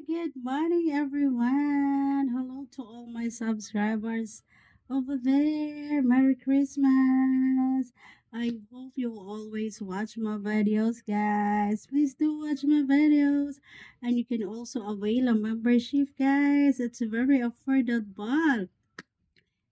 Good morning, everyone. Hello to all my subscribers over there. Merry Christmas. I hope you always watch my videos, guys. Please do watch my videos. And you can also avail a membership, guys. It's very affordable.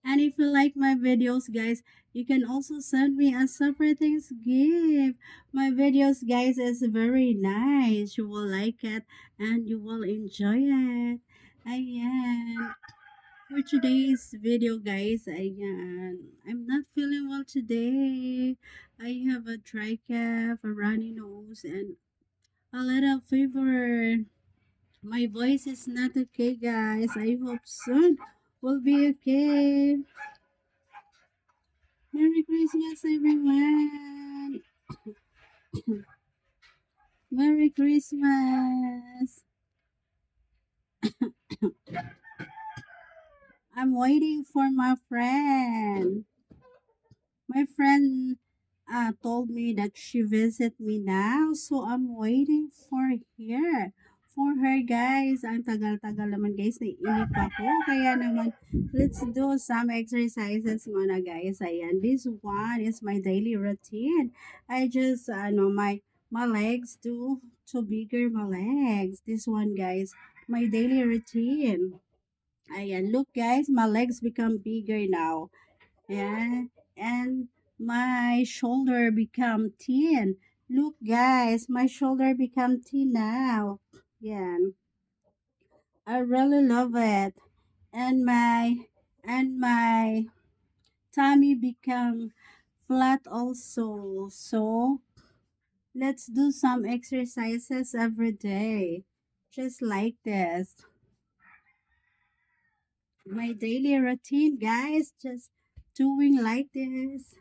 And if you like my videos, guys, you can also send me a separate things gift. My videos, guys, is very nice. You will like it and you will enjoy it. Ayan. For today's video, guys, I'm not feeling well today. I have a dry cough, a runny nose, and a little fever. My voice is not okay, guys. I hope soon will be okay. Merry Christmas, everyone! Merry Christmas! I'm waiting for my friend. My friend told me that she visit me now, so I'm waiting for her. For her, guys. Ang tagal-tagal naman, guys. Naiinip ako. Kaya naman, let's do some exercises muna, guys. Ayan. This one is my daily routine. I just, my legs to bigger my legs. This one, guys. My daily routine. Ayan. Look, guys. My legs become bigger now. Yeah, and my shoulder become thin. Look, guys, my shoulder become thin now. Yeah, I really love it. And my tummy become flat also. So let's do some exercises every day, just like this. My daily routine, guys, just doing like this.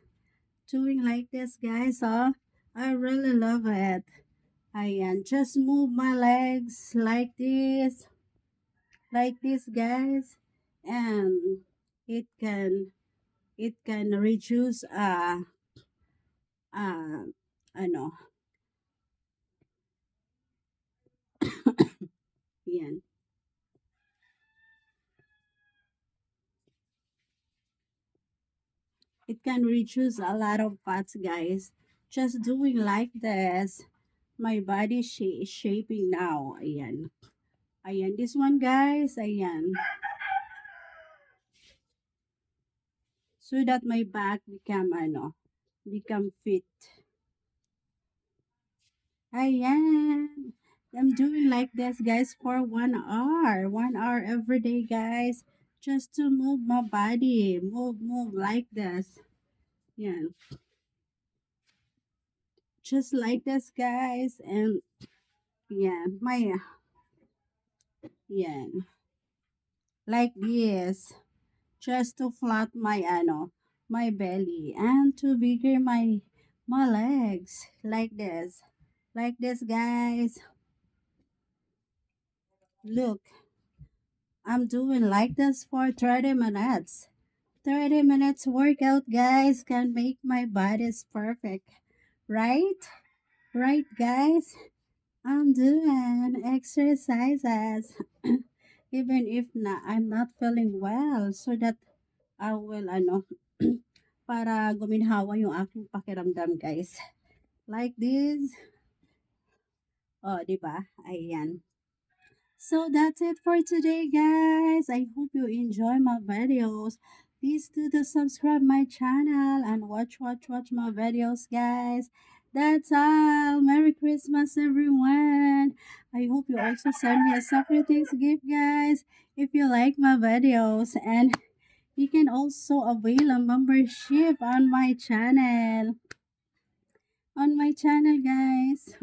Doing like this, guys. I really love it. I can just move my legs like this, guys, and it can reduce uh I know, yeah, it can reduce a lot of fats, guys. Just doing like this, my body is shaping now. Ayan, this one, guys. Ayan, so that my back become fit. Ayan. I'm doing like this, guys, for 1 hour. 1 hour every day, guys. Just to move my body. Move like this. Yeah. Just like this, guys. And yeah, yeah. Like this. Just to flat my belly. And to bigger my legs. Like this. Like this, guys. Look. I'm doing like this for 30 minutes. 30 minutes workout, guys, can make my bodies perfect. Right? Right, guys? I'm doing exercises. Even if I'm not feeling well, so that I will, para guminhawa yung aking pakiramdam, guys. Like this. Oh, di ba? Ayan. So that's it for today, guys. I hope you enjoy my videos. Please do the subscribe my channel and watch my videos, guys. That's all. Merry Christmas, everyone. I hope you also send me a separate things gift, guys, if you like my videos. And you can also avail a membership on my channel. On my channel, guys.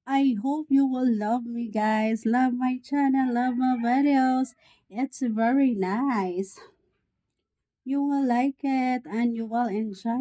I hope you will love me, guys. Love my channel, love my videos. It's very nice. You will like it and you will enjoy